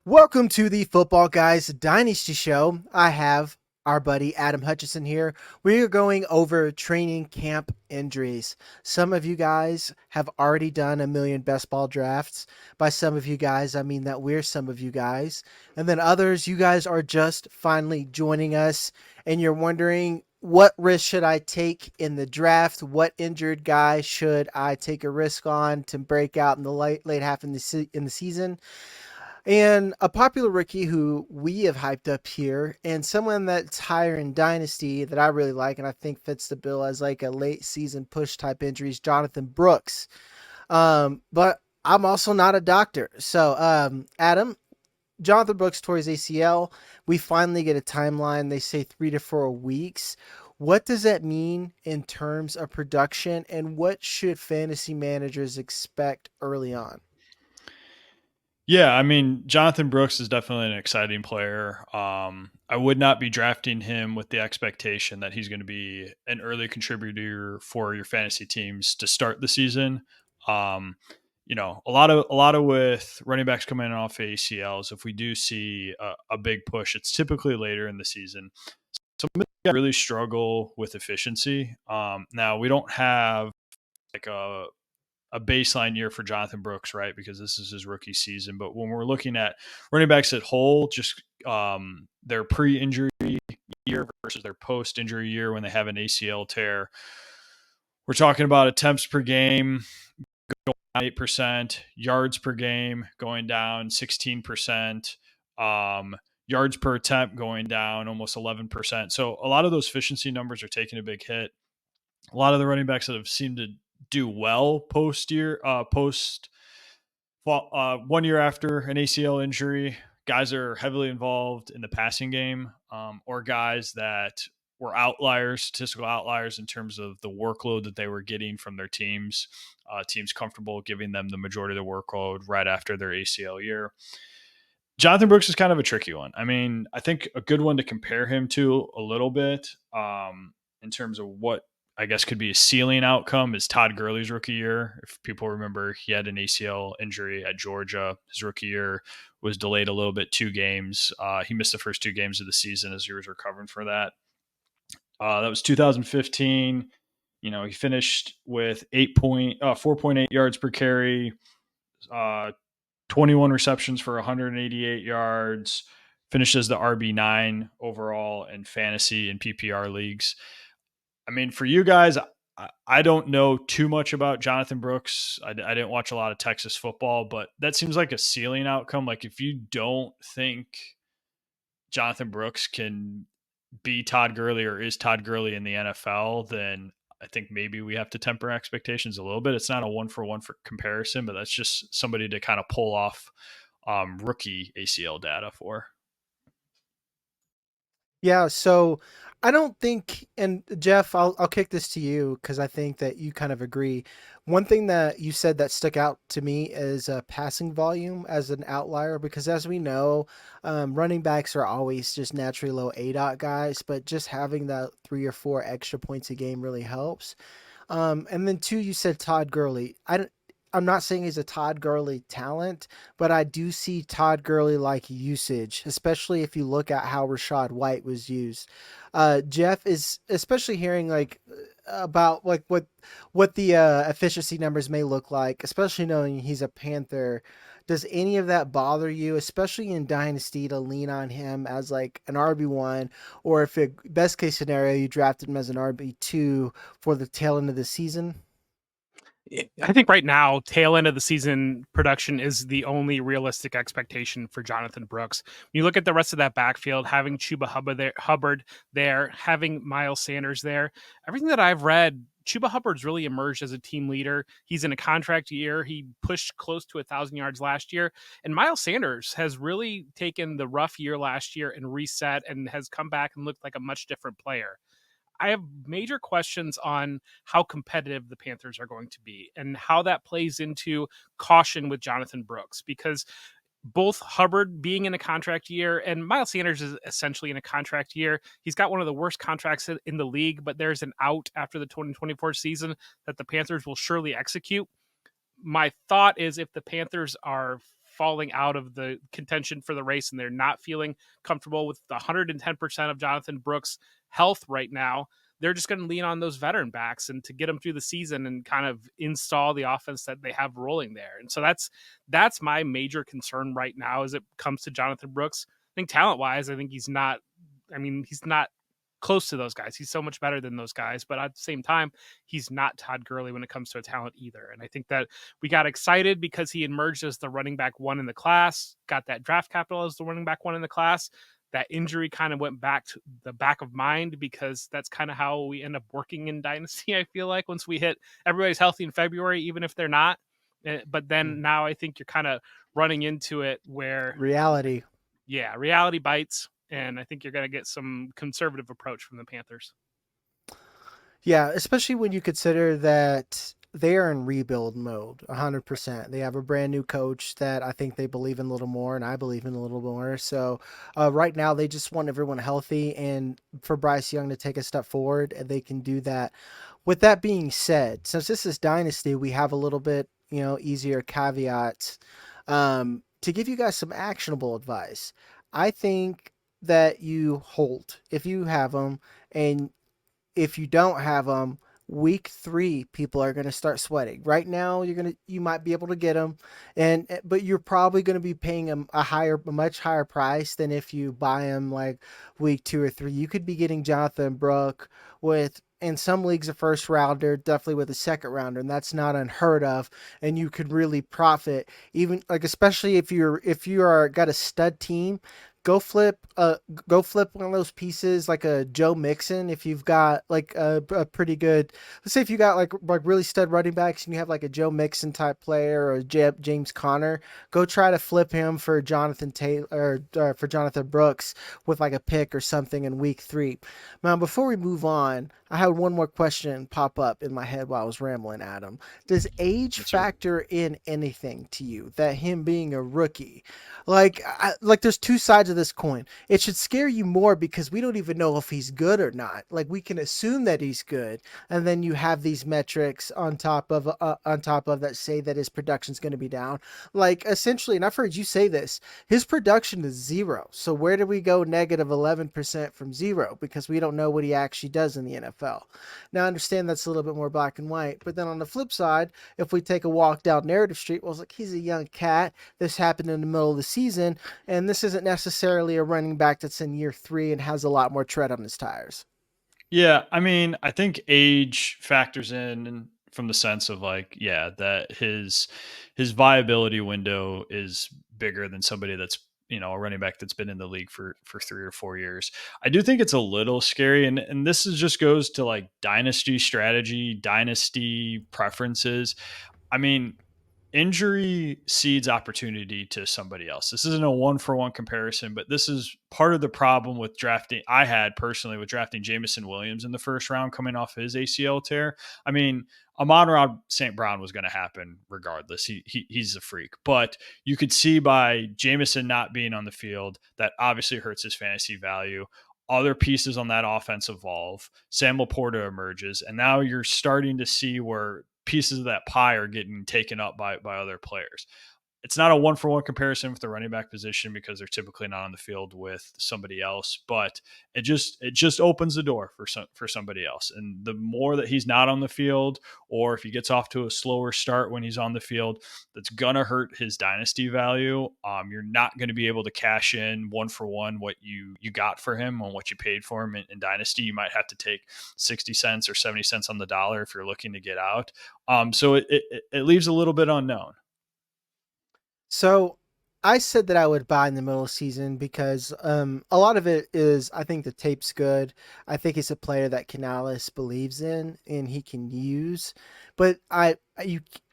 Welcome to the Football Guys Dynasty Show. I have our buddy Adam Hutchison here. We are going over training camp injuries. Some of you guys have already done a million best ball drafts. By some of you guys, I mean that we're some of you guys. And then others, you guys are just finally joining us and you're wondering, what risk should I take in the draft? What injured guy should I take a risk on to break out in the late half in the season? And a popular rookie who we have hyped up here, and someone that's higher in Dynasty that I really like and I think fits the bill as like a late season push type injuries, Jonathan Brooks. But I'm also not a doctor. So, Adam, Jonathan Brooks tore his ACL. We finally get a timeline. They say 3 to 4 weeks. What does that mean in terms of production, and what should fantasy managers expect early on? Yeah, I mean, Jonathan Brooks is definitely an exciting player. I would not be drafting him with the expectation that he's going to be an early contributor for your fantasy teams to start the season. Um, a lot of with running backs coming off ACLs. If we do see a big push, it's typically later in the season. So really struggle with efficiency. Now we don't have like a baseline year for Jonathan Brooks, right? Because this is his rookie season. But when we're looking at running backs at whole, just their pre-injury year versus their post-injury year when they have an ACL tear, we're talking about attempts per game going down 8%, yards per game going down 16%, yards per attempt going down almost 11%. So a lot of those efficiency numbers are taking a big hit. A lot of the running backs that have seemed to do well post 1 year after an ACL injury, guys are heavily involved in the passing game, or guys that were outliers, statistical outliers in terms of the workload that they were getting from their teams. Teams comfortable giving them the majority of the workload right after their ACL year. Jonathan Brooks is kind of a tricky one. I mean, I think a good one to compare him to a little bit in terms of what I guess could be a ceiling outcome is Todd Gurley's rookie year. If people remember, he had an ACL injury at Georgia. His rookie year was delayed a little bit, 2 games. He missed the first 2 games of the season as he was recovering for that. That was 2015. He finished with 4.8 yards per carry, uh, 21 receptions for 188 yards, finished as the RB9 overall in fantasy and PPR leagues. I mean, for you guys, I don't know too much about Jonathan Brooks. I didn't watch a lot of Texas football, but that seems like a ceiling outcome. Like, if you don't think Jonathan Brooks can be Todd Gurley or is Todd Gurley in the NFL, then I think maybe we have to temper expectations a little bit. It's not a one for comparison, but that's just somebody to kind of pull off rookie ACL data for. Yeah, so I don't think, and Jeff, I'll kick this to you because I think that you kind of agree. One thing that you said that stuck out to me is passing volume as an outlier, because as we know, running backs are always just naturally low ADOT guys, but just having that 3 or 4 extra points a game really helps. And then two, you said Todd Gurley. I'm not saying he's a Todd Gurley talent, but I do see Todd Gurley like usage, especially if you look at how Rashad White was used. Jeff is especially hearing like about like what the efficiency numbers may look like, especially knowing he's a Panther. Does any of that bother you, especially in Dynasty, to lean on him as like an RB1, or if it, best case scenario you drafted him as an RB2 for the tail end of the season? I think right now, tail end of the season production is the only realistic expectation for Jonathan Brooks. When you look at the rest of that backfield, having Hubbard there, having Miles Sanders there, everything that I've read, Chuba Hubbard's really emerged as a team leader. He's in a contract year. He pushed close to 1,000 yards last year. And Miles Sanders has really taken the rough year last year and reset and has come back and looked like a much different player. I have major questions on how competitive the Panthers are going to be and how that plays into caution with Jonathan Brooks, because both Hubbard being in a contract year and Miles Sanders is essentially in a contract year. He's got one of the worst contracts in the league, but there's an out after the 2024 season that the Panthers will surely execute. My thought is if the Panthers are falling out of the contention for the race and they're not feeling comfortable with the 110% of Jonathan Brooks' health right now, they're just going to lean on those veteran backs and to get them through the season and kind of install the offense that they have rolling there. And so that's my major concern right now as it comes to Jonathan Brooks. I think talent wise, I think he's not close to those guys. He's so much better than those guys, but at the same time, he's not Todd Gurley when it comes to talent either. And I think that we got excited because he emerged as the running back one in the class, got that draft capital as the running back one in the class. That injury kind of went back to the back of mind because that's kind of how we end up working in Dynasty. I feel like once we hit everybody's healthy in February, even if they're not. But then now I think you're kind of running into it where reality bites. And I think you're going to get some conservative approach from the Panthers. Yeah, especially when you consider that they are in rebuild mode 100%. They have a brand new coach that I think they believe in a little more, and I believe in a little more. So right now they just want everyone healthy and for Bryce Young to take a step forward, and they can do that. With that being said, since this is Dynasty, we have a little bit, easier caveats to give you guys some actionable advice. I think that you hold if you have them, and if you don't have them, week 3 people are going to start sweating. Right now you might be able to get them, but you're probably going to be paying a much higher price than if you buy them like week 2 or 3. You could be getting Jonathan Brooks with, in some leagues, a first rounder, definitely with a second rounder, and that's not unheard of. And you could really profit, even like, especially if you are got a stud team. Go flip one of those pieces like a Joe Mixon. If you've got like a pretty good, let's say if you got like really stud running backs and you have like a Joe Mixon type player or James Conner, go try to flip him for Jonathan Taylor or for Jonathan Brooks with like a pick or something in week 3. Now, before we move on, I had one more question pop up in my head while I was rambling, Adam. Does age factor in anything to you? That him being a rookie, like there's two sides of this coin. It should scare you more because we don't even know if he's good or not. Like, we can assume that he's good, and then you have these metrics on top of that say that his production's going to be down. Like, essentially, and I've heard you say this, his production is 0. So where do we go negative 11% from 0? Because we don't know what he actually does in the NFL. Now, I understand that's a little bit more black and white, but then on the flip side, if we take a walk down Narrative Street, well, it's like, he's a young cat. This happened in the middle of the season, and this isn't necessarily a running back that's in year 3 and has a lot more tread on his tires. Yeah, I mean, I think age factors in from the sense of like, yeah, that his viability window is bigger than somebody that's, a running back that's been in the league for 3 or 4 years. I do think it's a little scary, and this just goes to like dynasty strategy, dynasty preferences. I mean, injury seeds opportunity to somebody else. This isn't a 1-for-1 comparison, but this is part of the problem with drafting. I had personally with drafting Jamison Williams in the first round coming off his ACL tear. I mean, Amon-Ra St. Brown was going to happen regardless. He's a freak, but you could see by Jamison not being on the field, that obviously hurts his fantasy value. Other pieces on that offense evolve. Sam Laporta emerges, and now you're starting to see where pieces of that pie are getting taken up by other players. It's not a 1-for-1 comparison with the running back position because they're typically not on the field with somebody else, but it just opens the door for somebody else. And the more that he's not on the field, or if he gets off to a slower start when he's on the field, that's gonna hurt his dynasty value. You're not going to be able to cash in 1-for-1 what you got for him on what you paid for him in dynasty. You might have to take 60 cents or 70 cents on the dollar if you're looking to get out. So it leaves a little bit unknown. So I said that I would buy in the middle of the season because a lot of it is, I think the tape's good. I think he's a player that Canales believes in and he can use. But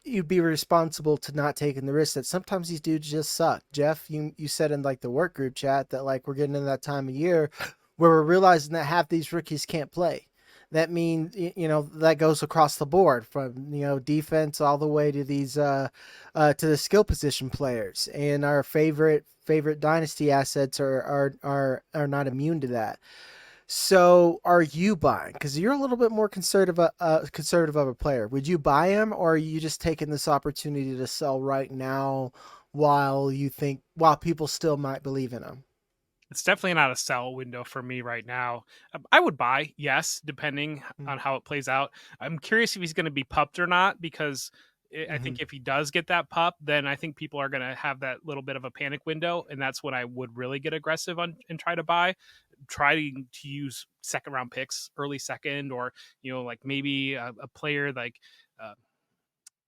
you'd be responsible to not taking the risk that sometimes these dudes just suck. Jeff, you said in like the work group chat that like we're getting in that time of year where we're realizing that half these rookies can't play. That means, that goes across the board from, defense all the way to these, to the skill position players. And our favorite dynasty assets are not immune to that. So are you buying? Because you're a little bit more conservative of a player. Would you buy him, or are you just taking this opportunity to sell right now while people still might believe in him? It's definitely not a sell window for me right now. I would buy, yes, depending on how it plays out. I'm curious if he's going to be pupped or not, because I Mm-hmm. think if he does get that pup, then I think people are going to have that little bit of a panic window, and that's when I would really get aggressive on and try to buy. Trying to use second round picks, early second, or like maybe a player like uh,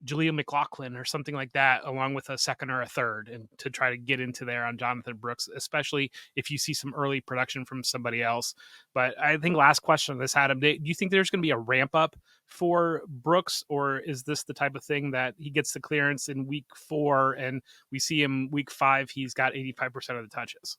Jaleel McLaughlin or something like that, along with a second or a third, and to try to get into there on Jonathan Brooks, especially if you see some early production from somebody else. But I think last question on this, Adam, do you think there's going to be a ramp up for Brooks, or is this the type of thing that he gets the clearance in week 4 and we see him week 5, he's got 85% of the touches?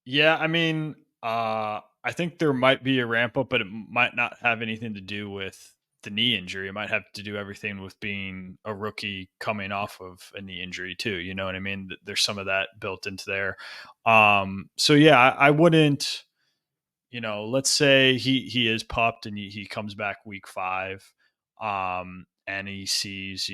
Yeah, I mean, I think there might be a ramp up, but it might not have anything to do with the knee injury. It might have to do everything with being a rookie coming off of a knee injury too. You know what I mean? There's some of that built into there. So yeah, I wouldn't. Let's say he is pupped and he comes back week 5, and he sees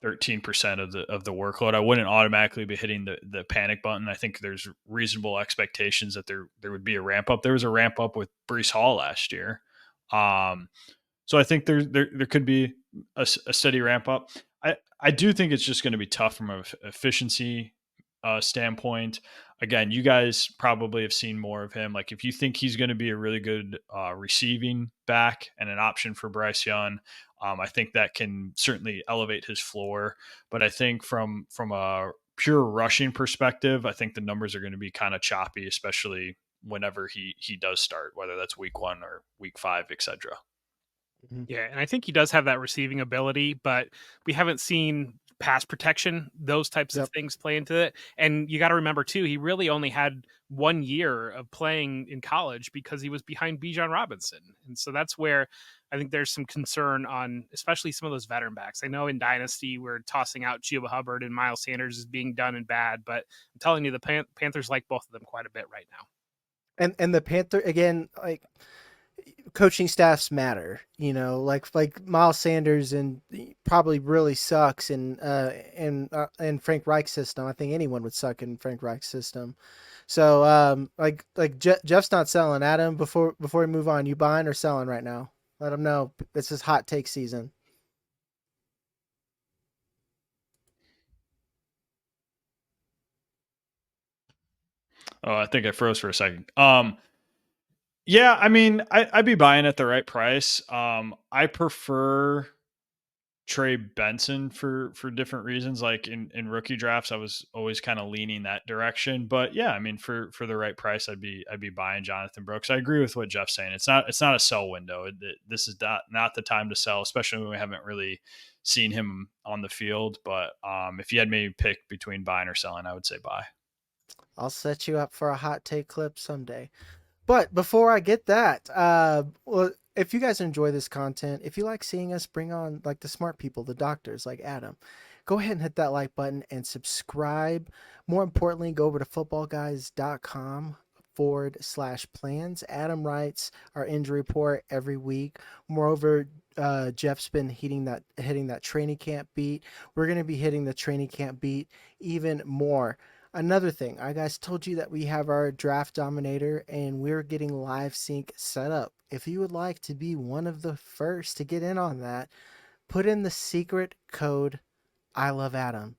13% of the workload. I wouldn't automatically be hitting the panic button. I think there's reasonable expectations that there would be a ramp up. There was a ramp up with Breece Hall last year. So I think there could be a steady ramp up. I do think it's just going to be tough from an efficiency standpoint. Again, you guys probably have seen more of him. Like if you think he's going to be a really good receiving back and an option for Bryce Young, I think that can certainly elevate his floor. But I think from a pure rushing perspective, I think the numbers are going to be kind of choppy, especially whenever he does start, whether that's week 1 or week 5, etc. Yeah, and I think he does have that receiving ability, but we haven't seen pass protection, those types of Yep. things play into it. And you got to remember too, he really only had 1 year of playing in college because he was behind Bijan Robinson. And so that's where I think there's some concern on especially some of those veteran backs. I know in Dynasty we're tossing out Chuba Hubbard and Miles Sanders as being done and bad, but I'm telling you the Panthers like both of them quite a bit right now. And the Panther again, like coaching staffs matter, like Miles Sanders and probably really sucks in Frank Reich's system. I think anyone would suck in Frank Reich's system. So Jeff's not selling. Adam, before we move on, you buying or selling right now? Let him know this is hot take season. Oh, I think I froze for a second. Yeah, I mean, I'd be buying at the right price. I prefer Trey Benson for different reasons. Like in rookie drafts, I was always kind of leaning that direction. But yeah, I mean, for the right price, I'd be buying Jonathan Brooks. I agree with what Jeff's saying. It's not a sell window. This is not the time to sell, especially when we haven't really seen him on the field. But if you had me pick between buying or selling, I would say buy. I'll set you up for a hot take clip someday. But before I get that, well, if you guys enjoy this content, if you like seeing us bring on like the smart people, the doctors like Adam, go ahead and hit that like button and subscribe. More importantly, go over to footballguys.com/plans. Adam writes our injury report every week. Moreover, Jeff's been hitting that training camp beat. We're going to be hitting the training camp beat even more. Another thing, I guys told you that we have our draft dominator and we're getting live sync set up. If you would like to be one of the first to get in on that, put in the secret code I love Adam.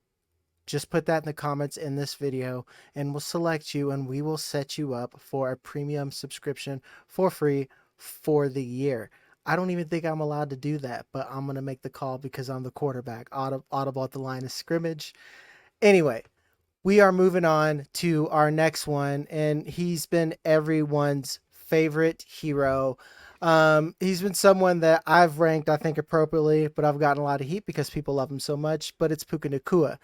Just put that in the comments in this video and we'll select you and we will set you up for a premium subscription for free for the year. I don't even think I'm allowed to do that, but I'm going to make the call because I'm the quarterback. Audible at the line of scrimmage. Anyway, we are moving on to our next one, and he's been everyone's favorite hero. He's been someone that I've ranked, I think, appropriately, but I've gotten a lot of heat because people love him so much, but it's Puka Nacua.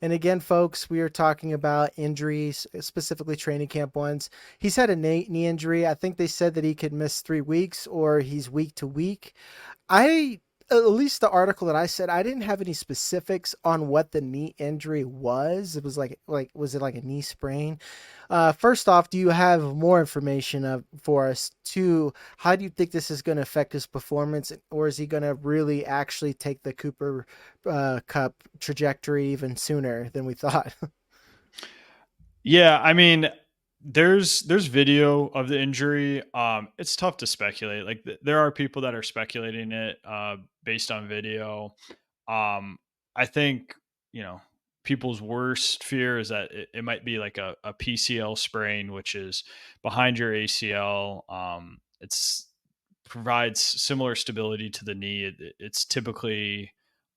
And again, folks, we are talking about injuries, specifically training camp ones. He's had a knee injury. I think they said that he could miss 3 weeks or he's week to week. I at least the article that I said, I didn't have any specifics on what the knee injury was. It was like was it like a knee sprain? First off, do you have more information for us? Two, how do you think this is going to affect his performance, or is he going to really actually take the Cooper Cup trajectory even sooner than we thought? Yeah, I mean, there's video of the injury. It's tough to speculate. Like there are people that are speculating it based on video. I think people's worst fear is that it might be like a PCL sprain, which is behind your ACL. It's provides similar stability to the knee. It's typically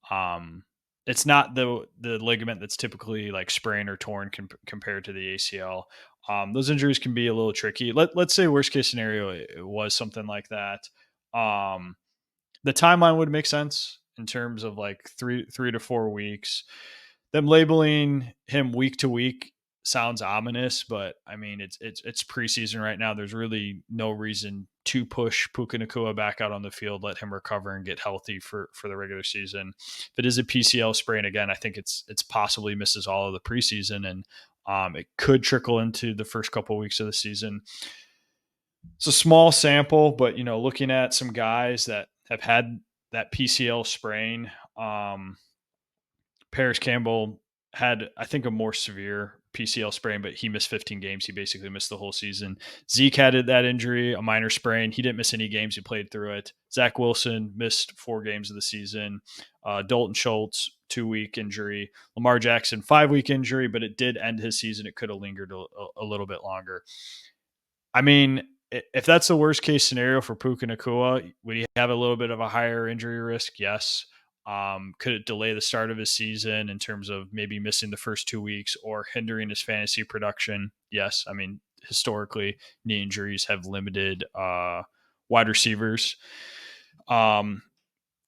um, it's not the ligament that's typically like sprained or torn compared to the ACL. Those injuries can be a little tricky. Let's say worst case scenario it was something like that. Um, the timeline would make sense in terms of like 3 to 4 weeks. Them labeling him week to week sounds ominous, but I mean it's preseason right now. There's really no reason to push Puka Nacua back out on the field, let him recover and get healthy for the regular season. If it is a PCL sprain, again, I think it's possibly misses all of the preseason, and it could trickle into the first couple of weeks of the season. It's a small sample, but looking at some guys that have had that PCL sprain, Paris Campbell had, I think, a more severe PCL sprain, but he missed 15 games. He basically missed the whole season. Zeke had that injury, a minor sprain. He didn't miss any games. He played through it. Zach Wilson missed 4 games of the season. Dalton Schultz, 2-week injury. Lamar Jackson, 5-week injury, but it did end his season. It could have lingered a little bit longer. I mean, if that's the worst case scenario for Puka Nacua, would he have a little bit of a higher injury risk? Yes. Could it delay the start of his season in terms of maybe missing the first 2 weeks or hindering his fantasy production? Yes. I mean, historically, knee injuries have limited wide receivers. And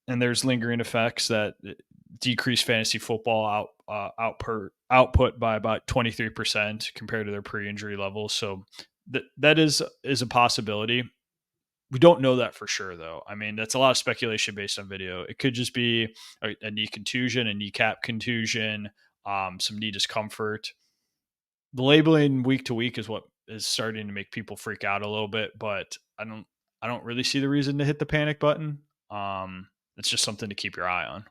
there's lingering effects that decrease fantasy football output by about 23% compared to their pre-injury levels. So that is a possibility. We don't know that for sure, though. I mean, that's a lot of speculation based on video. It could just be a knee contusion, a kneecap contusion, some knee discomfort. The labeling week to week is what is starting to make people freak out a little bit, but I don't really see the reason to hit the panic button. It's just something to keep your eye on.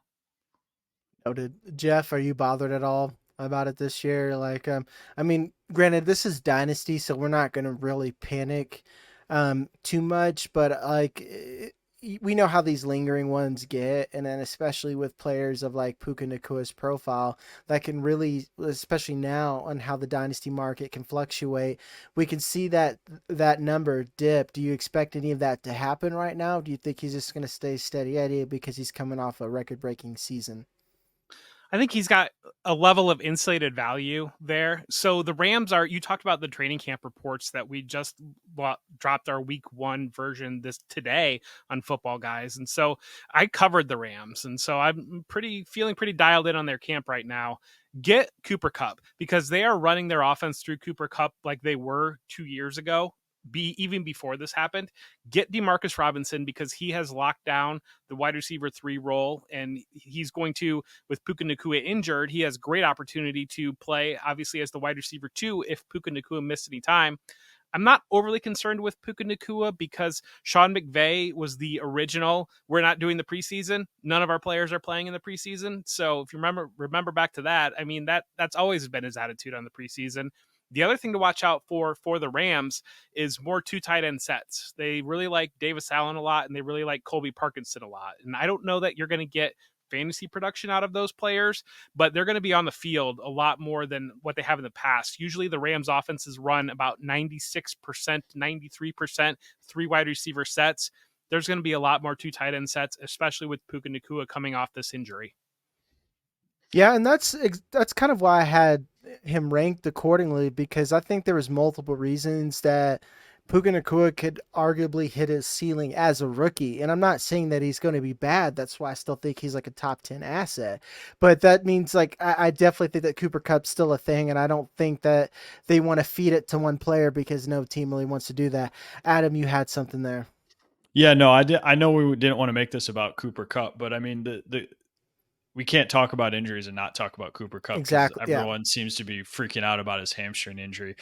Noted. Jeff, are you bothered at all about it this year? Like, I mean, granted, this is Dynasty, so we're not going to really panic too much, but we know how these lingering ones get, and then especially with players of like Puka Nacua's profile, that can really, especially now on how the Dynasty market can fluctuate, we can see that number dip. Do you expect any of that to happen right now? Do you think he's just going to stay steady Eddie because he's coming off a record-breaking season? I think he's got a level of insulated value there. So the Rams you talked about the training camp reports that we just dropped our week 1 version today on Football Guys. And so I covered the Rams. And so I'm feeling pretty dialed in on their camp right now. Get Cooper Kupp, because they are running their offense through Cooper Kupp like they were 2 years ago. Even before this happened. Get Demarcus Robinson, because he has locked down the wide receiver 3 role, and he's going to, with Puka Nacua injured, he has great opportunity to play obviously as the wide receiver 2 if Puka Nacua missed any time. I'm not overly concerned with Puka Nacua because Sean McVay was the original. We're not doing the preseason. None of our players are playing in the preseason. So if you remember back to that, I mean, that's always been his attitude on the preseason. The other thing to watch out for the Rams is more 2 tight end sets. They really like Davis Allen a lot, and they really like Colby Parkinson a lot. And I don't know that you're going to get fantasy production out of those players, but they're going to be on the field a lot more than what they have in the past. Usually the Rams offenses run about 96%, 93%, 3 wide receiver sets. There's going to be a lot more 2 tight end sets, especially with Puka Nacua coming off this injury. Yeah, and that's kind of why I had him ranked accordingly, because I think there was multiple reasons that Puka Nacua could arguably hit his ceiling as a rookie. And I'm not saying that he's going to be bad. That's why I still think he's like a top 10 asset. But that means like I definitely think that Cooper Kupp's still a thing, and I don't think that they want to feed it to one player because no team really wants to do that. Adam, you had something there. Yeah, no, I know we didn't want to make this about Cooper Kupp, but I mean the we can't talk about injuries and not talk about Cooper Kupp because Exactly. Yeah. everyone seems to be freaking out about his hamstring injury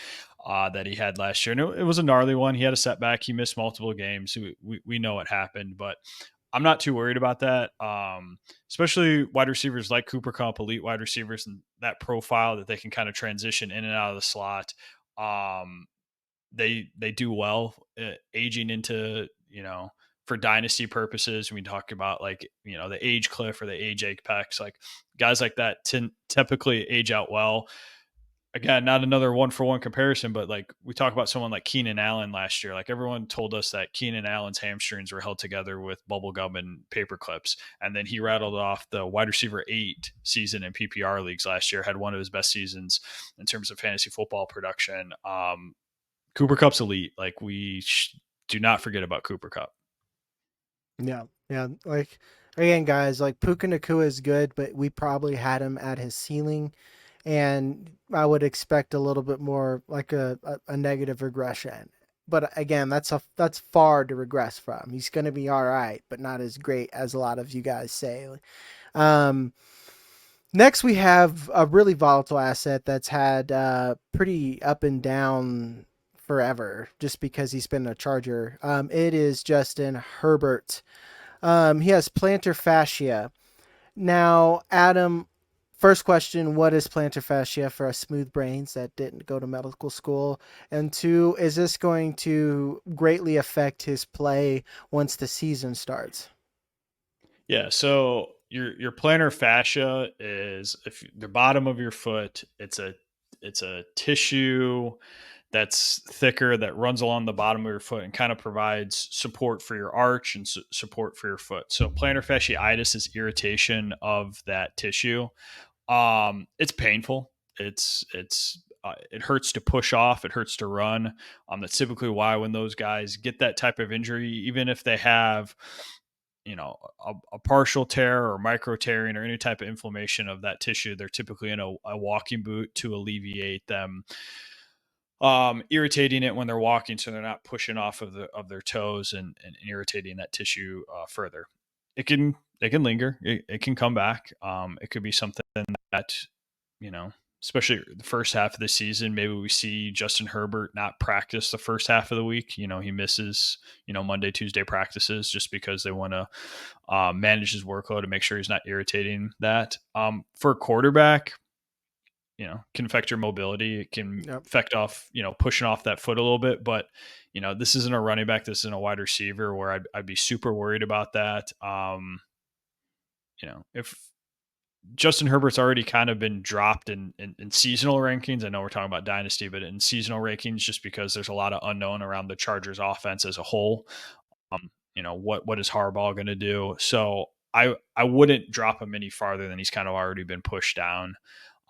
that he had last year. And it was a gnarly one. He had a setback. He missed multiple games. We know what happened, but I'm not too worried about that. Especially wide receivers like Cooper Kupp, elite wide receivers, and that profile that they can kind of transition in and out of the slot. Um, they do well aging into, for dynasty purposes. We talk about like, the age cliff or the age apex, like guys like that typically age out well. Again, not another one for one comparison, but like we talk about someone like Keenan Allen last year. Like everyone told us that Keenan Allen's hamstrings were held together with bubble gum and paper clips. And then he rattled off the wide receiver 8 season in PPR leagues last year, had one of his best seasons in terms of fantasy football production. Cooper Kupp's elite. Like we do not forget about Cooper Kupp. Yeah. Yeah. Like, again, guys, like Puka Nacua is good, but we probably had him at his ceiling. And I would expect a little bit more like a negative regression. But again, that's far to regress from. He's going to be all right, but not as great as a lot of you guys say. Um, Next, we have a really volatile asset that's had pretty up and down forever, just because he's been a Charger. It is Justin Herbert. He has plantar fascia. Now, Adam, first question, what is plantar fascia for us smooth brains that didn't go to medical school? And two, is this going to greatly affect his play once the season starts? Yeah. So your plantar fascia is if the bottom of your foot, it's a tissue that's thicker that runs along the bottom of your foot and kind of provides support for your arch and support for your foot. So plantar fasciitis is irritation of that tissue. It's painful. It hurts to push off. It hurts to run. That's typically why when those guys get that type of injury, even if they have, a partial tear or micro tearing or any type of inflammation of that tissue, they're typically in a walking boot to alleviate them irritating it when they're walking, so they're not pushing off of their toes and irritating that tissue further. It can linger. It can come back. It could be something that, you know, especially the first half of the season, maybe we see Justin Herbert not practice the first half of the week. He misses, Monday, Tuesday practices just because they want to manage his workload and make sure he's not irritating that. For a quarterback, can affect your mobility. It can Yep. affect off, pushing off that foot a little bit. But, this isn't a running back. This isn't a wide receiver where I'd be super worried about that. If Justin Herbert's already kind of been dropped in seasonal rankings, I know we're talking about Dynasty, but in seasonal rankings, just because there's a lot of unknown around the Chargers offense as a whole. What is Harbaugh going to do? So I wouldn't drop him any farther than he's kind of already been pushed down.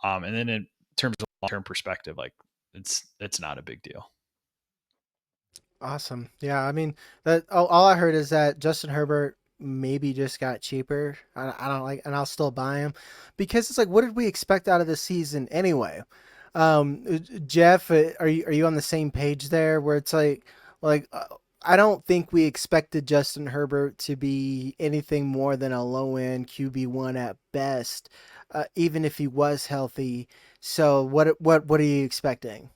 And then in terms of long-term perspective, like it's not a big deal. Awesome. Yeah, I mean, that all I heard is that Justin Herbert maybe just got cheaper. I don't like, and I'll still buy him because it's like, what did we expect out of the season anyway? Jeff, are you on the same page there? Where it's like I don't think we expected Justin Herbert to be anything more than a low end QB1 at best, even if he was healthy. So what are you expecting?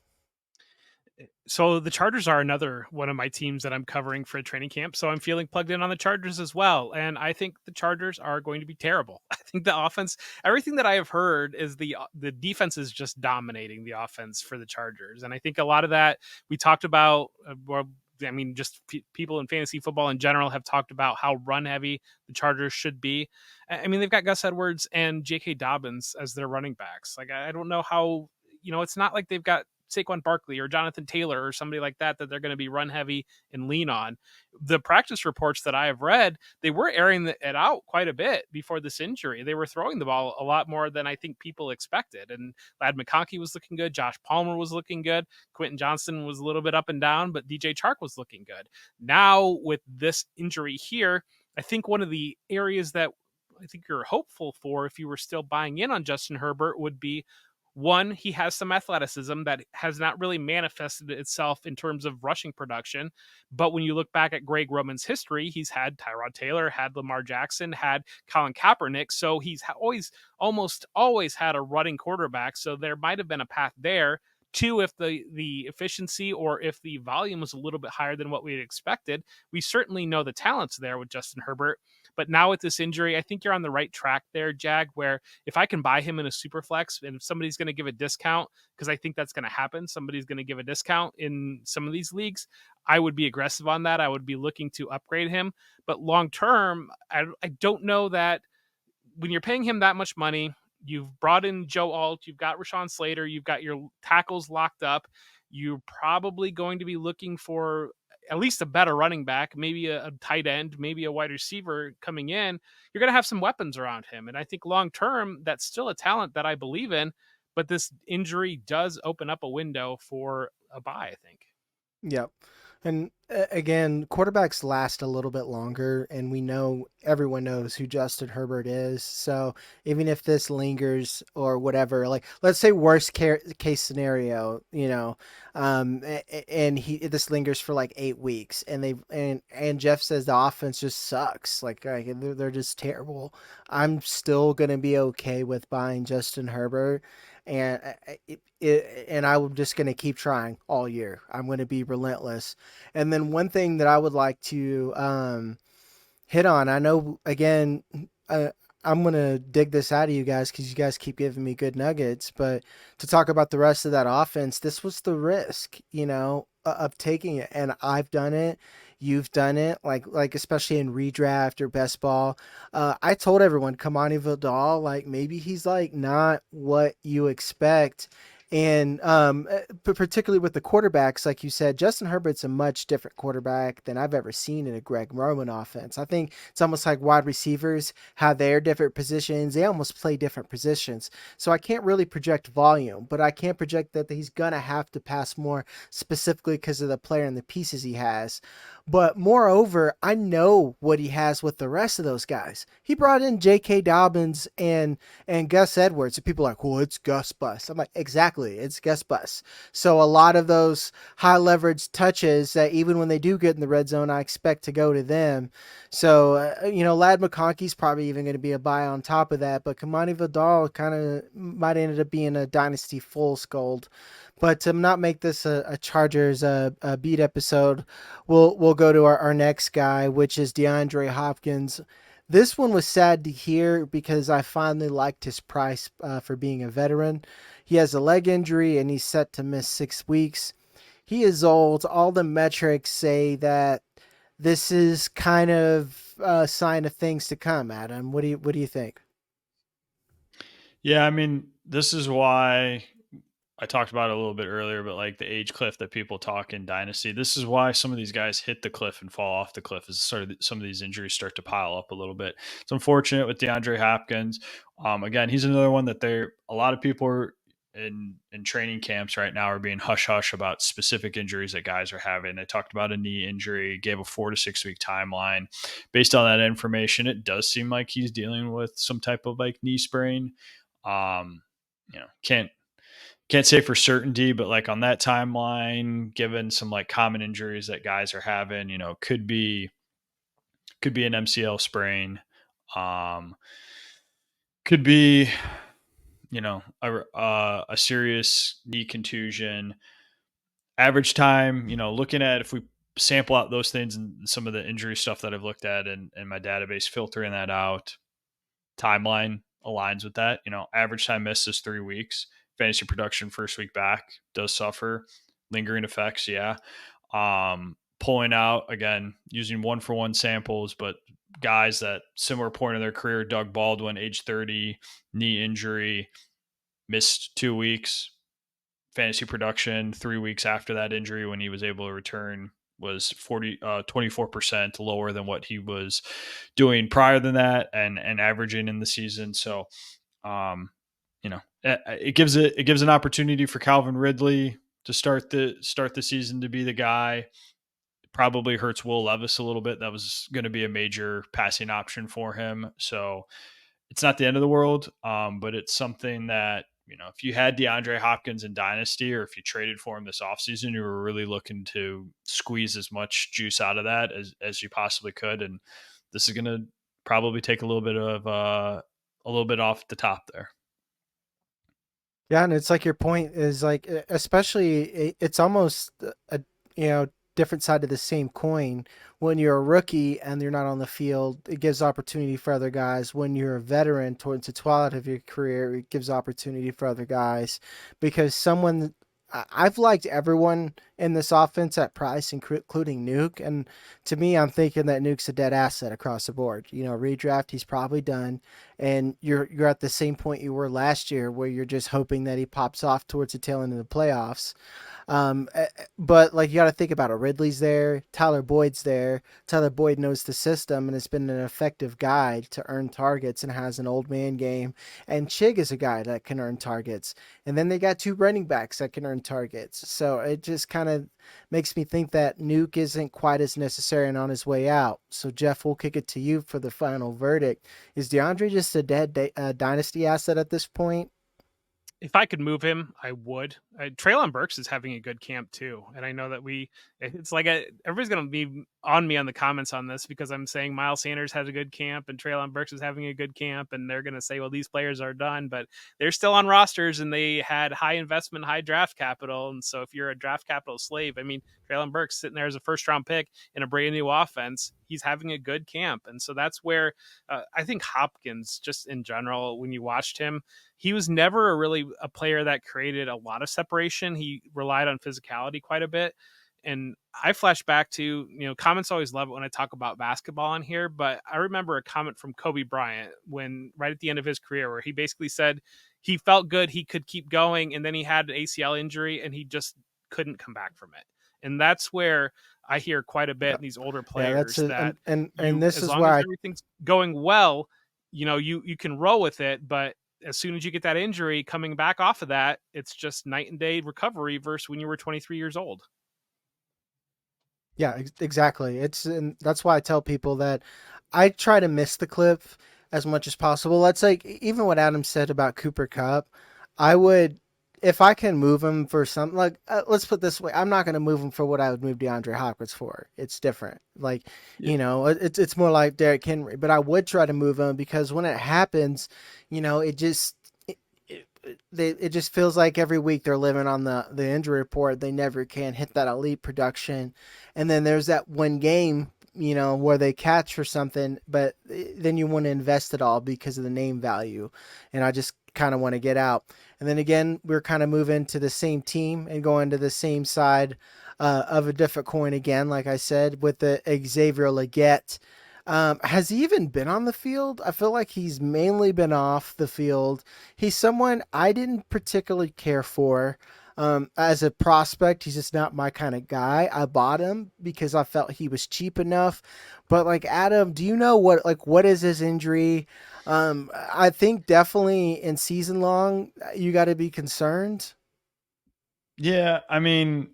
So the Chargers are another one of my teams that I'm covering for training camp. So I'm feeling plugged in on the Chargers as well. And I think the Chargers are going to be terrible. I think the offense, everything that I have heard is the defense is just dominating the offense for the Chargers. And I think a lot of that we talked about, just people in fantasy football in general have talked about how run heavy the Chargers should be. I mean, they've got Gus Edwards and J.K. Dobbins as their running backs. Like, I don't know how, it's not like they've got Saquon Barkley or Jonathan Taylor or somebody like that they're going to be run heavy and lean on. The practice reports that I have read, they were airing it out quite a bit before this injury. They were throwing the ball a lot more than I think people expected. And Lad McConkey was looking good. Josh Palmer was looking good. Quentin Johnston was a little bit up and down, but DJ Chark was looking good. Now with this injury here, I think one of the areas that I think you're hopeful for if you were still buying in on Justin Herbert would be, One, he has some athleticism that has not really manifested itself in terms of rushing production. But when you look back at Greg Roman's history, he's had Tyrod Taylor, had Lamar Jackson, had Colin Kaepernick. So he's almost always had a running quarterback. So there might have been a path there. Two, if the efficiency or if the volume was a little bit higher than what we had expected, we certainly know the talent's there with Justin Herbert. But now with this injury, I think you're on the right track there, Jag, where if I can buy him in a super flex and if somebody's going to give a discount, because I think that's going to happen, somebody's going to give a discount in some of these leagues, I would be aggressive on that. I would be looking to upgrade him. But long term, I don't know that when you're paying him that much money, you've brought in Joe Alt, you've got Rashawn Slater, you've got your tackles locked up. You're probably going to be looking for at least a better running back, maybe a tight end, maybe a wide receiver coming in. You're going to have some weapons around him. And I think long term, that's still a talent that I believe in. But this injury does open up a window for a buy, I think. Yep. And again, quarterbacks last a little bit longer, and we know everyone knows who Justin Herbert is. So even if this lingers or whatever, like let's say worst case scenario, and this lingers for like 8 weeks, and Jeff says the offense just sucks, like they're just terrible. I'm still gonna be okay with buying Justin Herbert. And I'm just going to keep trying all year. I'm going to be relentless. And then one thing that I would like to hit on, I know, again, I'm going to dig this out of you guys because you guys keep giving me good nuggets. But to talk about the rest of that offense, this was the risk, of taking it. And I've done it. You've done it, like especially in redraft or best ball. I told everyone, Kamani Vidal, like maybe he's like not what you expect. And particularly with the quarterbacks, like you said, Justin Herbert's a much different quarterback than I've ever seen in a Greg Roman offense. I think it's almost like wide receivers have their different positions. They almost play different positions. So I can't really project volume, but I can project that he's going to have to pass more specifically because of the player and the pieces he has. But moreover, I know what he has with the rest of those guys. He brought in J.K. Dobbins and Gus Edwards. And people are like, well, it's Gus Bus. I'm like, exactly, it's Gus Bus. So a lot of those high leverage touches that even when they do get in the red zone, I expect to go to them. So, Lad McConkey's probably even going to be a buy on top of that. But Kamani Vidal kind of might end up being a dynasty full scold. But to not make this a Chargers a beat episode, we'll go to our next guy, which is DeAndre Hopkins. This one was sad to hear because I finally liked his price for being a veteran. He has a leg injury and he's set to miss 6 weeks. He is old. All the metrics say that this is kind of a sign of things to come, Adam. What do you think? Yeah, I mean, this is why I talked about it a little bit earlier, but like the age cliff that people talk in Dynasty, this is why some of these guys hit the cliff and fall off the cliff as sort of some of these injuries start to pile up a little bit. It's unfortunate with DeAndre Hopkins. Again, he's another one that a lot of people are in training camps right now are being hush hush about specific injuries that guys are having. They talked about a knee injury, gave a 4 to 6 week timeline. Based on that information, it does seem like he's dealing with some type of like knee sprain. Can't say for certainty, but like on that timeline, given some like common injuries that guys are having, could be an MCL sprain, could be, a serious knee contusion. Average time, looking at if we sample out those things and some of the injury stuff that I've looked at in my database, filtering that out, timeline aligns with that. Average time missed is 3 weeks. Fantasy production first week back does suffer. Lingering effects, yeah. Pulling out, again, using 1-for-1 samples, but guys that similar point in their career, Doug Baldwin, age 30, knee injury, missed 2 weeks. Fantasy production 3 weeks after that injury when he was able to return was 24% lower than what he was doing prior than that and averaging in the season. So, it gives an opportunity for Calvin Ridley to start the season to be the guy. It probably hurts Will Levis a little bit. That was going to be a major passing option for him. So it's not the end of the world, but it's something that if you had DeAndre Hopkins in Dynasty, or if you traded for him this offseason, you were really looking to squeeze as much juice out of that as you possibly could. And this is going to probably take a little bit off the top there. Yeah, and it's like your point is like, especially it's almost a different side of the same coin. When you're a rookie and you're not on the field, it gives opportunity for other guys. When you're a veteran towards the twilight of your career, it gives opportunity for other guys because I've liked everyone in this offense at price, including Nuke. And to me, I'm thinking that Nuke's a dead asset across the board. Redraft, he's probably done. And you're at the same point you were last year where you're just hoping that he pops off towards the tail end of the playoffs. But like you got to think about it. Ridley's there, Tyler Boyd's there. Tyler Boyd knows the system and has been an effective guide to earn targets and has an old man game. And Chig is a guy that can earn targets. And then they got 2 running backs that can earn targets. So it just kind of makes me think that Nuke isn't quite as necessary and on his way out. So Jeff, we'll kick it to you for the final verdict. Is DeAndre just a dead dynasty asset at this point? If I could move him, I would. Treylon Burks is having a good camp too, and I know that it's like everybody's going to be on me on the comments on this because I'm saying Miles Sanders has a good camp and Treylon Burks is having a good camp, and they're going to say, well, these players are done, but they're still on rosters and they had high investment, high draft capital, and so if you're a draft capital slave, I mean, Treylon Burks sitting there as a first round pick in a brand new offense, he's having a good camp, and so that's where I think Hopkins, just in general, when you watched him, he was never really a player that created a lot of separation. He relied on physicality quite a bit. And I flash back to, comments always love it when I talk about basketball on here, but I remember a comment from Kobe Bryant when right at the end of his career where he basically said he felt good, he could keep going, and then he had an ACL injury and he just couldn't come back from it. And that's where I hear quite a bit in these older players and this as is long why as everything's going well, you can roll with it, but as soon as you get that injury coming back off of that, it's just night and day recovery versus when you were 23 years old. Yeah, exactly. And that's why I tell people that I try to miss the clip as much as possible. Let's like even what Adam said about Cooper Kupp, I would, if I can move him for something like, let's put it this way, I'm not going to move him for what I would move DeAndre Hopkins for. It's different. Like, it's more like Derrick Henry, but I would try to move him because when it happens, it just, it just feels like every week they're living on the injury report. They never can hit that elite production. And then there's that one game, where they catch for something, but then you want to invest it all because of the name value. And I just kind of want to get out. And then again, we're kind of moving to the same team and going to the same side of a different coin again, like I said, with the Xavier Legette. Has he even been on the field? I feel like he's mainly been off the field. He's someone I didn't particularly care for. As a prospect, he's just not my kind of guy. I bought him because I felt he was cheap enough. But like Adam, do you know what is his injury? I think definitely in season long, you got to be concerned. Yeah, I mean,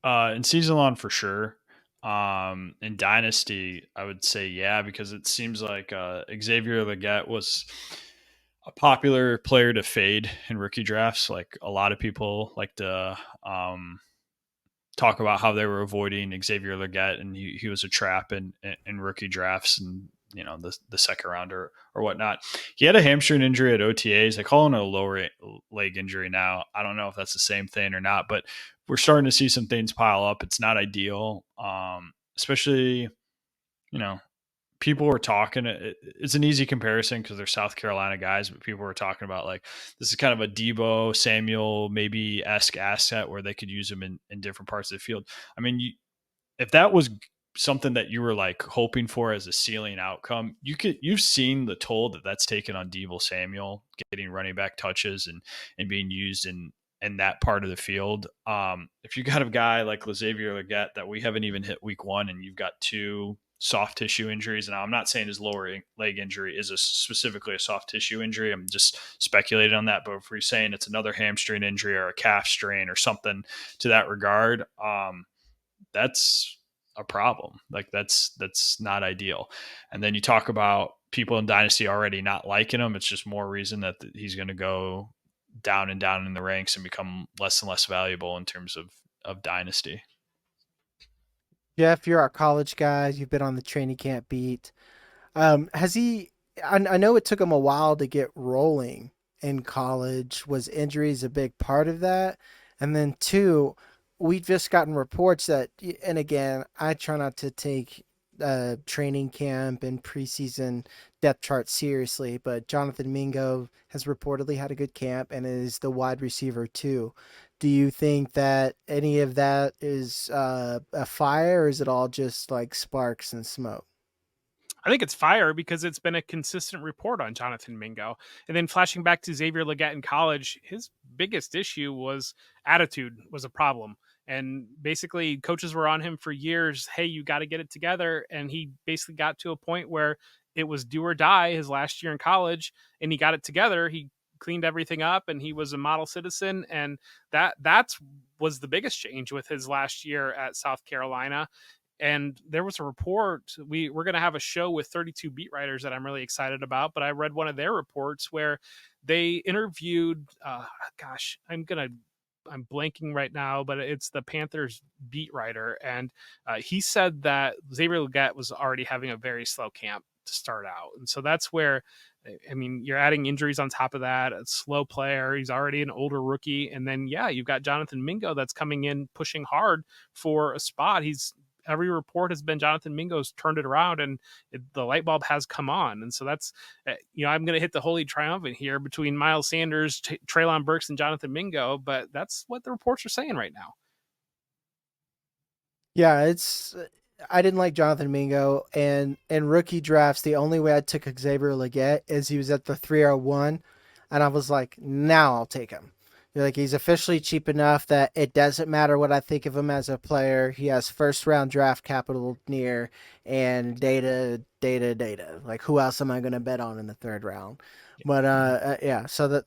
in season long for sure. In Dynasty, I would say yeah, because it seems like Xavier Legette was a popular player to fade in rookie drafts. Like a lot of people like to talk about how they were avoiding Xavier Legette, and he was a trap in rookie drafts, and the second round or whatnot. He had a hamstring injury at OTAs. They call it a lower leg injury now. I don't know if that's the same thing or not, but we're starting to see some things pile up. It's not ideal, especially people were talking. It's an easy comparison because they're South Carolina guys, but people were talking about like this is kind of a Debo Samuel maybe esque asset where they could use him in different parts of the field. I mean, if that was something that you were like hoping for as a ceiling outcome, you've seen the toll that's taken on Debo Samuel getting running back touches and being used in that part of the field. If you got a guy like Xavier Legette that we haven't even hit week 1 and you've got 2 soft tissue injuries. Now I'm not saying his lower leg injury is specifically a soft tissue injury. I'm just speculating on that. But if we're saying it's another hamstring injury or a calf strain or something to that regard, that's a problem. Like that's not ideal. And then you talk about people in Dynasty already not liking him. It's just more reason that he's going to go down and down in the ranks and become less and less valuable in terms of dynasty. Jeff, you're our college guy. You've been on the training camp beat. Has he? I know it took him a while to get rolling in college. Was injuries a big part of that? And then two, we've just gotten reports that, and again, I try not to take training camp and preseason depth chart seriously, but Jonathan Mingo has reportedly had a good camp and is the wide receiver too. Do you think that any of that is a fire, or is it all just like sparks and smoke? I think it's fire because it's been a consistent report on Jonathan Mingo. And then flashing back to Xavier Legette in college, his biggest issue was attitude was a problem. And basically, coaches were on him for years. Hey, you got to get it together. And he basically got to a point where it was do or die his last year in college, and he got it together. He cleaned everything up, and he was a model citizen. And that's was the biggest change with his last year at South Carolina. And there was a report, we're going to have a show with 32 beat writers that I'm really excited about, but I read one of their reports where they interviewed gosh, I'm blanking right now, but it's the Panthers beat writer, and he said that Xavier Legette was already having a very slow camp to start out. And so that's where, I mean, you're adding injuries on top of that, a slow player, he's already an older rookie, and then you've got Jonathan Mingo that's coming in pushing hard for a spot. Every report has been Jonathan Mingo's turned it around, and the light bulb has come on. And so that's, I'm going to hit the holy triumvirate here between Miles Sanders, Treylon Burks, and Jonathan Mingo, but that's what the reports are saying right now. Yeah, I didn't like Jonathan Mingo, and in rookie drafts, the only way I took Xavier Legette is he was at the 301, and I was like, now I'll take him. Like, he's officially cheap enough that it doesn't matter what I think of him as a player. He has first round draft capital near, and data. Like, who else am I going to bet on in the third round? But yeah, so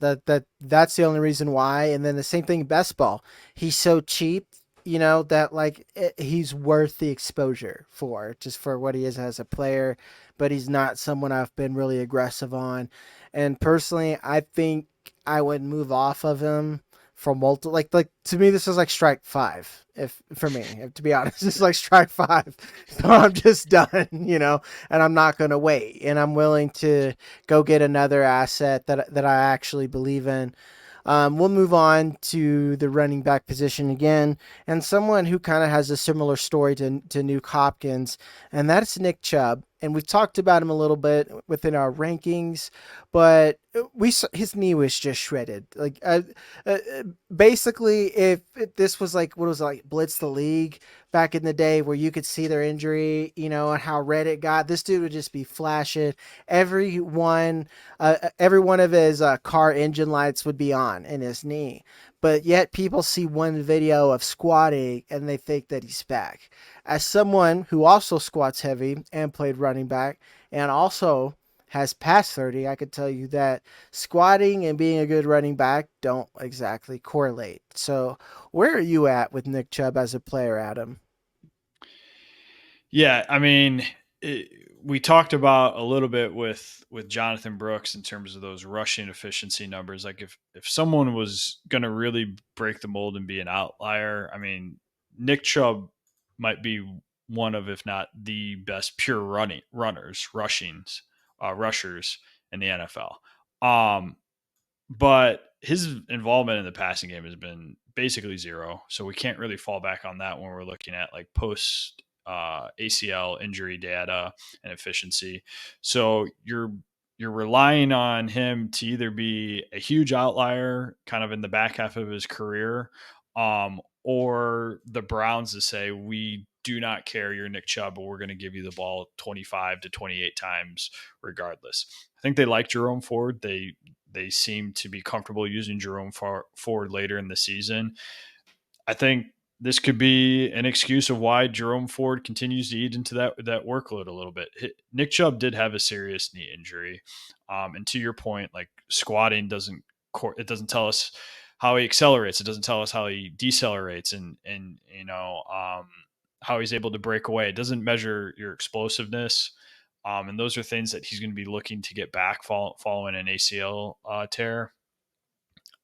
that's the only reason why. And then the same thing, best ball. He's so cheap, that like he's worth the exposure for just for what he is as a player, but he's not someone I've been really aggressive on. And personally, I think I would move off of him for multiple, like to me this is like strike five, if for me, if, to be honest, it's like strike five. So I'm just done, and I'm not going to wait, and I'm willing to go get another asset that I actually believe in. We'll move on to the running back position again, and someone who kind of has a similar story to Nuke Hopkins, and that's Nick Chubb. And we've talked about him a little bit within our rankings, but his knee was just shredded. Like, basically, if this was like, what was it, like Blitz the League back in the day, where you could see their injury, and how red it got, this dude would just be flashing. Every one of his car engine lights would be on in his knee, but yet people see one video of squatting and they think that he's back. As someone who also squats heavy and played running back and also has passed 30, I could tell you that squatting and being a good running back don't exactly correlate. So where are you at with Nick Chubb as a player, Adam? Yeah, I mean, we talked about a little bit with Jonathan Brooks in terms of those rushing efficiency numbers. Like, if someone was going to really break the mold and be an outlier, I mean, Nick Chubb might be one of, if not the best pure rushers in the NFL. But his involvement in the passing game has been basically zero. So we can't really fall back on that when we're looking at like post ACL injury data and efficiency. So you're relying on him to either be a huge outlier kind of in the back half of his career, or the Browns to say, we do not care, you're Nick Chubb, but we're going to give you the ball 25 to 28 times regardless. I think they like Jerome Ford. They seem to be comfortable using Jerome Ford later in the season. I think this could be an excuse of why Jerome Ford continues to eat into that workload a little bit. Nick Chubb did have a serious knee injury. And to your point, like, squatting doesn't tell us how he accelerates. It doesn't tell us how he decelerates and how he's able to break away. It doesn't measure your explosiveness. And those are things that he's going to be looking to get back following an ACL tear.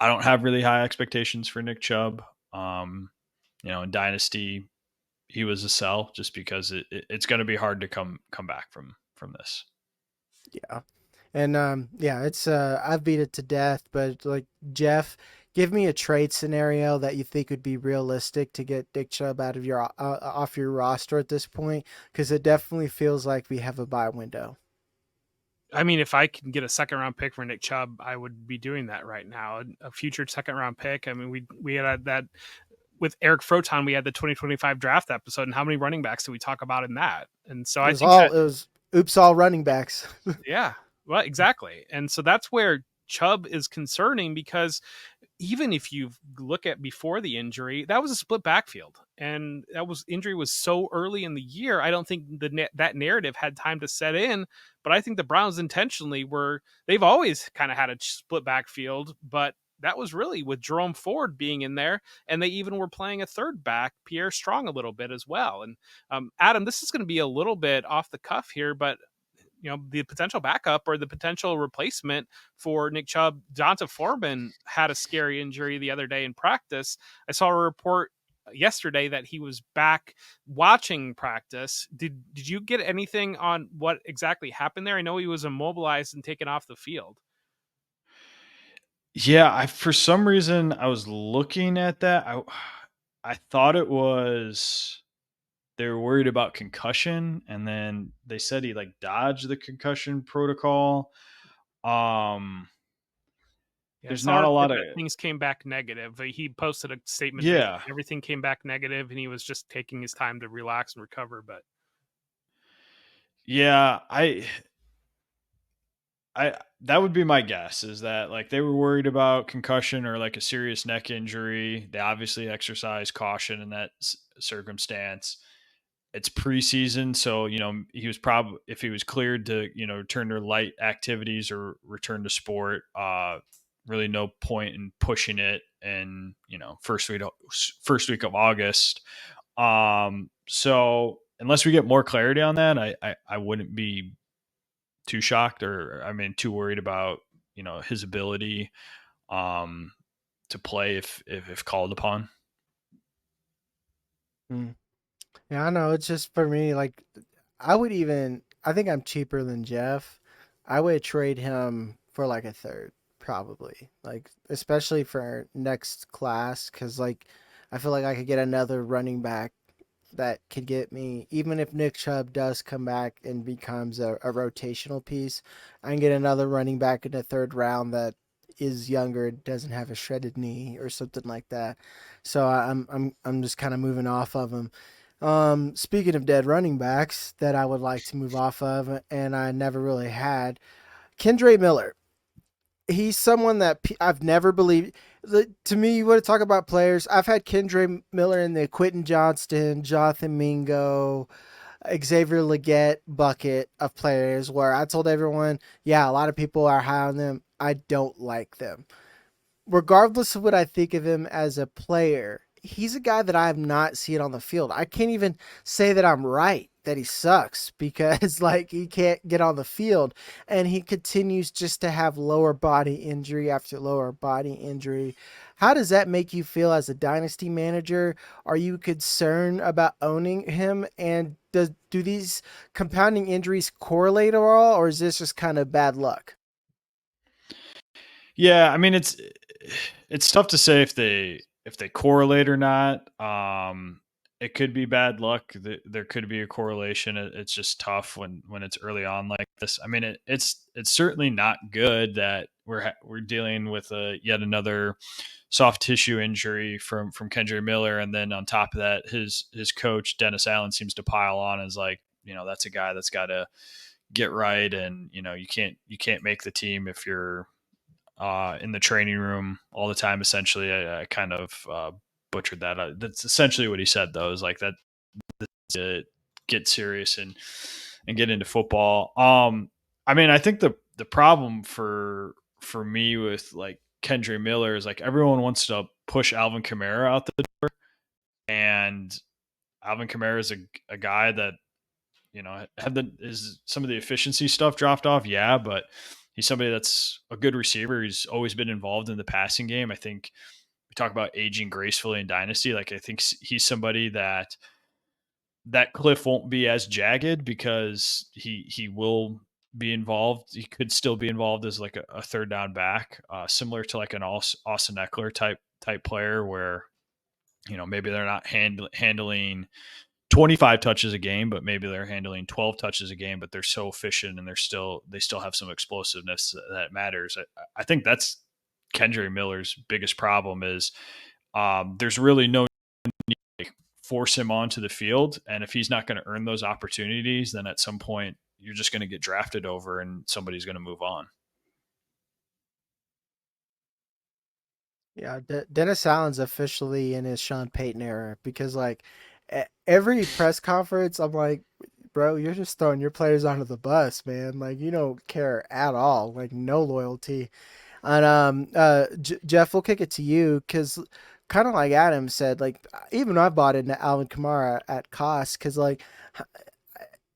I don't have really high expectations for Nick Chubb. In Dynasty, he was a sell just because it's going to be hard to come back from this. Yeah. And yeah, it's I've beat it to death, but like Jeff, give me a trade scenario that you think would be realistic to get Nick Chubb out of your off your roster at this point, because it definitely feels like we have a buy window. I mean, if I can get a second round pick for Nick Chubb, I would be doing that right now. A future second round pick. I mean, we had that with Eric Froton. We had the 2025 draft episode, and how many running backs did we talk about in that? And so It I was think all that, it was oops all running backs. yeah, well, exactly. And so that's where Chubb is concerning, because even if you look at before the injury, that was a split backfield, and injury was so early in the year. I don't think that narrative had time to set in. But I think the Browns intentionally they've always kind of had a split backfield, but that was really with Jerome Ford being in there, and they even were playing a third back, Pierre Strong, a little bit as well. And Adam, this is going to be a little bit off the cuff here, but the potential backup or the potential replacement for Nick Chubb, Jonta Foreman had a scary injury the other day in practice. I saw a report yesterday that he was back watching practice. Did you get anything on what exactly happened there? I know he was immobilized and taken off the field. Yeah, for some reason I was looking at that. I thought it was they were worried about concussion, and then they said he like dodged the concussion protocol. Um, Yeah, I there's saw not a lot of that things came back negative. He posted a statement that yeah, everything came back negative, and he was just taking his time to relax and recover. But yeah. I that would be my guess, is that like they were worried about concussion or like a serious neck injury. They obviously exercise caution in that circumstance. It's preseason, so he was probably, if he was cleared to return to light activities or return to sport, really no point in pushing it in first week of August. So unless we get more clarity on that, I wouldn't be too shocked, or I mean too worried about his ability um, to play if called upon. Mm. Yeah, I know. It's just for me, like I think I'm cheaper than Jeff. I would trade him for like a third, probably. Like, especially for next class, because like I feel like I could get another running back that could get me, even if Nick Chubb does come back and becomes a rotational piece, I can get another running back in the third round that is younger, doesn't have a shredded knee or something like that. So I'm just kind of moving off of him. Speaking of dead running backs that I would like to move off of, and I never really had, Kendre Miller. He's someone that I've never believed. To me, you want to talk about players. I've had Kendre Miller in the Quentin Johnston, Jonathan Mingo, Xavier Legette bucket of players where I told everyone, yeah, a lot of people are high on them. I don't like them. Regardless of what I think of him as a player, he's a guy that I have not seen on the field. I can't even say that I'm right that he sucks, because like he can't get on the field, and he continues just to have lower body injury after lower body injury. How does that make you feel as a dynasty manager? Are you concerned about owning him, and do these compounding injuries correlate at all, or is this just kind of bad luck? Yeah, I mean it's tough to say if they correlate or not. It could be bad luck. There could be a correlation. It's just tough when it's early on like this. I mean, it's certainly not good that we're dealing with yet another soft tissue injury from Kendre Miller, and then on top of that, his coach Dennis Allen seems to pile on as like, that's a guy that's got to get right, and you can't make the team if you're in the training room all the time. Essentially, I kind of butchered that. That's essentially what he said, though. Is like that to get serious and get into football. I mean, I think the problem for me with like Kendre Miller is like everyone wants to push Alvin Kamara out the door, and Alvin Kamara is a guy that had is some of the efficiency stuff dropped off, yeah, but He's somebody that's a good receiver. He's always been involved in the passing game. I think we talk about aging gracefully in Dynasty. Like, I think he's somebody that cliff won't be as jagged because he will be involved. He could still be involved as like a third down back, similar to like an Austin Eckler type player, where maybe they're not handling 25 touches a game, but maybe they're handling 12 touches a game, but they're so efficient and they still have some explosiveness that matters. I think that's Kendre Miller's biggest problem is there's really no need to force him onto the field. And if he's not going to earn those opportunities, then at some point you're just going to get drafted over and somebody's going to move on. Yeah, Dennis Allen's officially in his Sean Payton era because like every press conference, I'm like, bro, you're just throwing your players onto the bus, man. Like you don't care at all, like no loyalty. And Jeff, we'll kick it to you because kind of like Adam said, like even I bought into Alvin Kamara at cost because like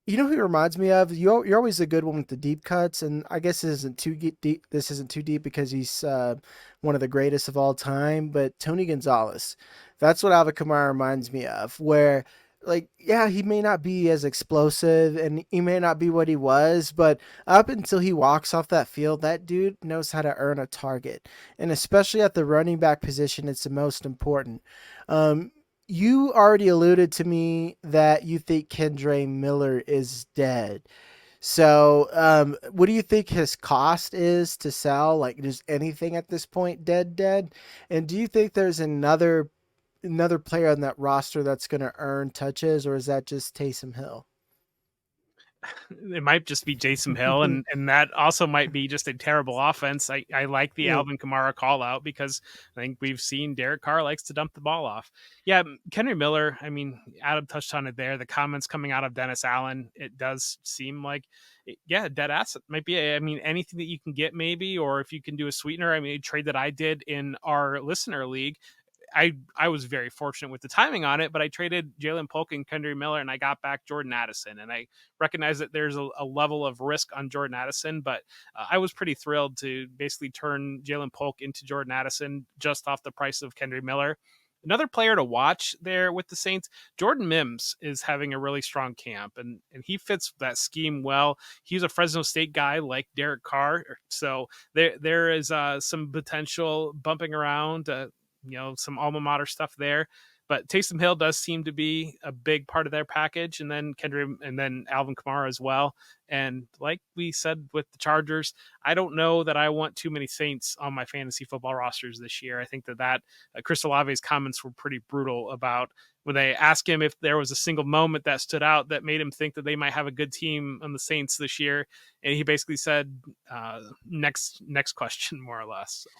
you know who he reminds me of? You're always a good one with the deep cuts, and I guess this isn't too deep. This isn't too deep because he's one of the greatest of all time. But Tony Gonzalez, that's what Alvin Kamara reminds me of. Where, like, yeah, he may not be as explosive, and he may not be what he was, but up until he walks off that field, that dude knows how to earn a target, and especially at the running back position, it's the most important. Um, you already alluded to me that you think Kendre Miller is dead. So, what do you think his cost is to sell? Like, just anything at this point, dead? And do you think there's another player on that roster that's going to earn touches, or is that just Taysom Hill? It might just be Jason Hill, and that also might be just a terrible offense. I like the Yeah. Alvin Kamara call out because I think we've seen Derek Carr likes to dump the ball off. Yeah, Kendre Miller, I mean, Adam touched on it there. The comments coming out of Dennis Allen, it does seem like, yeah, dead asset might be. I mean, anything that you can get maybe, or if you can do a sweetener. I mean, a trade that I did in our listener league, I was very fortunate with the timing on it, but I traded Jalen Polk and Kendre Miller, and I got back Jordan Addison. And I recognize that there's a level of risk on Jordan Addison, but I was pretty thrilled to basically turn Jalen Polk into Jordan Addison just off the price of Kendre Miller. Another player to watch there with the Saints, Jordan Mims is having a really strong camp, and he fits that scheme well. He's a Fresno State guy like Derek Carr, so there is some potential bumping around. Some alma mater stuff there. But Taysom Hill does seem to be a big part of their package, and then Kendrick and then Alvin Kamara as well. And like we said with the Chargers, I don't know that I want too many Saints on my fantasy football rosters this year. I think that Chris Olave's comments were pretty brutal about when they asked him if there was a single moment that stood out that made him think that they might have a good team on the Saints this year. And he basically said, next question, more or less. So.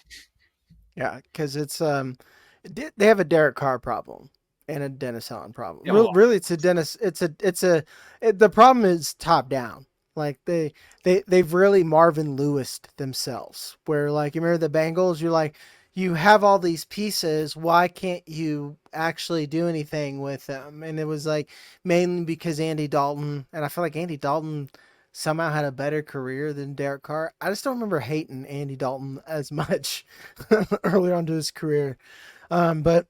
Yeah, because it's they have a Derek Carr problem and a Dennis Allen problem. Yeah, well, Really, it's a Dennis. The problem is top down. Like they've really Marvin Lewis themselves. Where like you remember the Bengals, you're like you have all these pieces. Why can't you actually do anything with them? And it was like mainly because Andy Dalton, and I feel like Andy Dalton somehow had a better career than Derek Carr. I just don't remember hating Andy Dalton as much earlier on to his career. But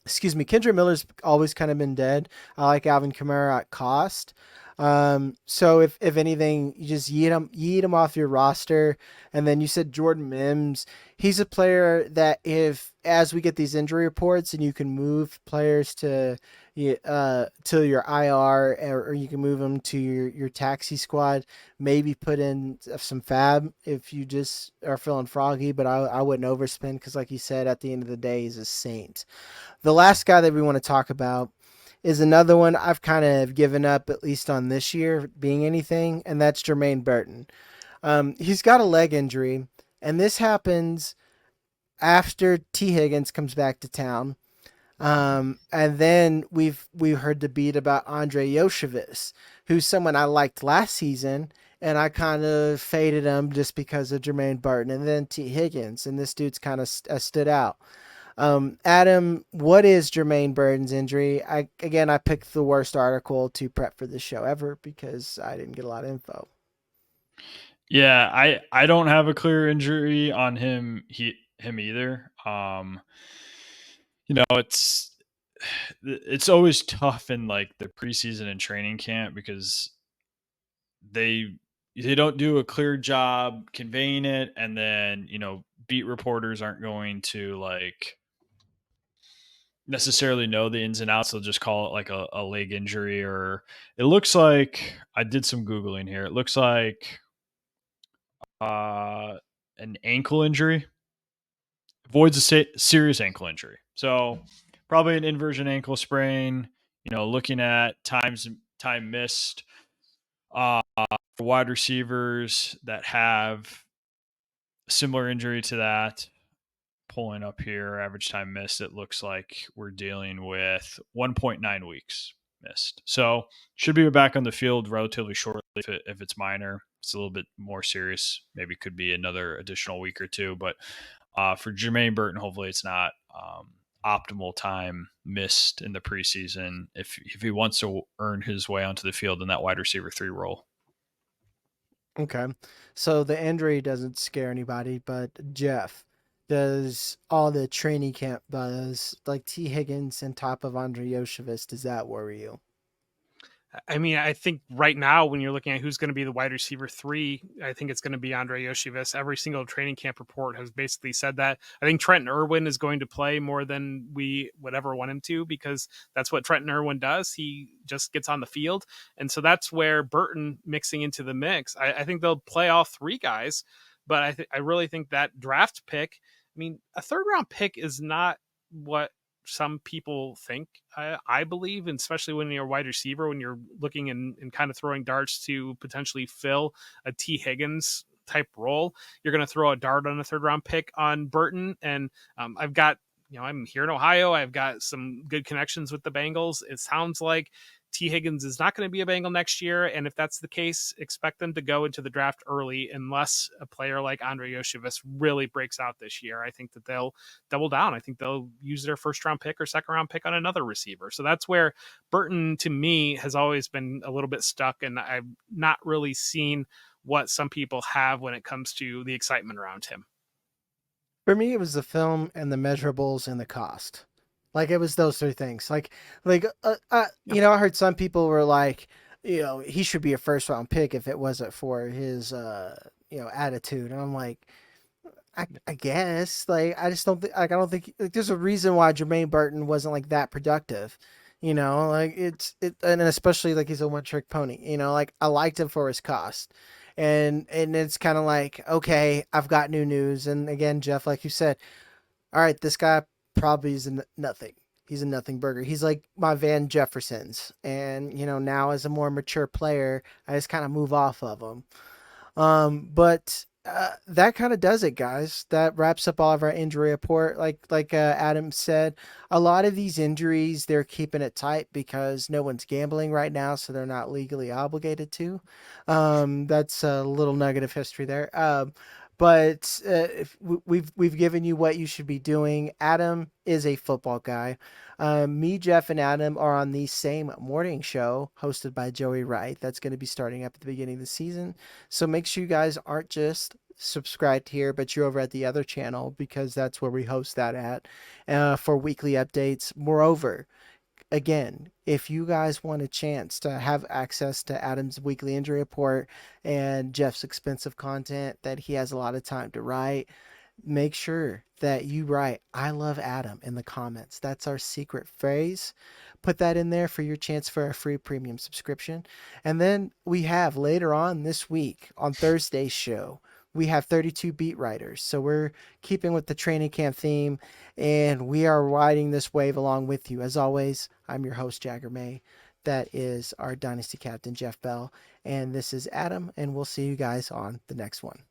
excuse me, Kendre Miller's always kind of been dead. I like Alvin Kamara at cost. So if anything, you just yeet him off your roster. And then you said Jordan Mims. He's a player that as we get these injury reports and you can move players to your IR or you can move them to your taxi squad, maybe put in some fab if you just are feeling froggy, but I wouldn't overspend because like you said, at the end of the day, he's a Saint. The last guy that we want to talk about is another one I've kind of given up, at least on this year being anything, and that's Germaine Burton. He's got a leg injury, and this happens after T. Higgins comes back to town. And then we heard the beat about Andre Yoshevitz, who's someone I liked last season, and I kind of faded him just because of Jermaine Burton, and then T. Higgins, and this dude's kind of stood out. Adam, what is Jermaine Burton's injury? I picked the worst article to prep for this show ever because I didn't get a lot of info. Yeah, I don't have a clear injury on him either. You know, it's always tough in like the preseason and training camp because they they don't do a clear job conveying it, and then beat reporters aren't going to like necessarily know the ins and outs. They'll just call it like a leg injury, or it looks like I did some googling here. It looks like uh, an ankle injury, avoids a serious ankle injury. So probably an inversion ankle sprain. Looking at time missed for wide receivers that have a similar injury to that. Pulling up here, average time missed, it looks like we're dealing with 1.9 weeks missed. So should be back on the field relatively shortly if it's minor. It's a little bit more serious. Maybe could be another additional week or two. But for Jermaine Burton, hopefully it's not optimal time missed in the preseason if he wants to earn his way onto the field in that wide receiver 3 role. Okay. So the injury doesn't scare anybody, but Jeff, does all the training camp buzz, like T. Higgins and top of Andre Yoshevich, does that worry you? I mean, I think right now, when you're looking at who's going to be the wide receiver 3, I think it's going to be Andre Yoshevich. Every single training camp report has basically said that. I think Trenton Irwin is going to play more than we would ever want him to, because that's what Trenton Irwin does. He just gets on the field. And so that's where Burton mixing into the mix. I think they'll play all 3 guys, but I really think that draft pick, I mean, a 3rd round pick is not what some people think, I believe, and especially when you're a wide receiver, when you're looking and kind of throwing darts to potentially fill a T. Higgins type role, you're going to throw a dart on a 3rd round pick on Burton. And I've got, I'm here in Ohio. I've got some good connections with the Bengals. It sounds like T. Higgins is not going to be a Bengal next year. And if that's the case, expect them to go into the draft early unless a player like Andre Yoshevich really breaks out this year. I think that they'll double down. I think they'll use their 1st round pick or 2nd round pick on another receiver. So that's where Burton, to me, has always been a little bit stuck. And I've not really seen what some people have when it comes to the excitement around him. For me, it was the film and the measurables and the cost. Like it was those 3 things. I heard some people were like, he should be a 1st round pick if it wasn't for his, attitude. And I'm like, I guess, like, I just don't think, like, I don't think, like, there's a reason why Jermaine Burton wasn't like that productive. Like and especially like he's a one trick pony. Like I liked him for his cost. And it's kind of like, okay, I've got new news. And again, Jeff, like you said, all right, this guy probably is nothing. He's a nothing burger. He's like my Van Jeffersons. And, now as a more mature player, I just kind of move off of him. But that kind of does it, guys. That wraps up all of our injury report. Like Adam said, a lot of these injuries, they're keeping it tight because no one's gambling right now, so they're not legally obligated to. That's a little nugget of history there. But if we've given you what you should be doing. Adam is a football guy. Me, Jeff, and Adam are on the same morning show hosted by Joey Wright. That's going to be starting up at the beginning of the season. So make sure you guys aren't just subscribed here, but you're over at the other channel because that's where we host that at for weekly updates. Moreover, again, if you guys want a chance to have access to Adam's weekly injury report and Jeff's expensive content that he has a lot of time to write, make sure that you write "I love Adam" in the comments. That's our secret phrase. Put that in there for your chance for a free premium subscription. And then we have later on this week on Thursday's show, we have 32 beat writers. So we're keeping with the training camp theme, and we are riding this wave along with you. As always, I'm your host, Jagger May. That is our Dynasty captain, Jeff Bell. And this is Adam, and we'll see you guys on the next one.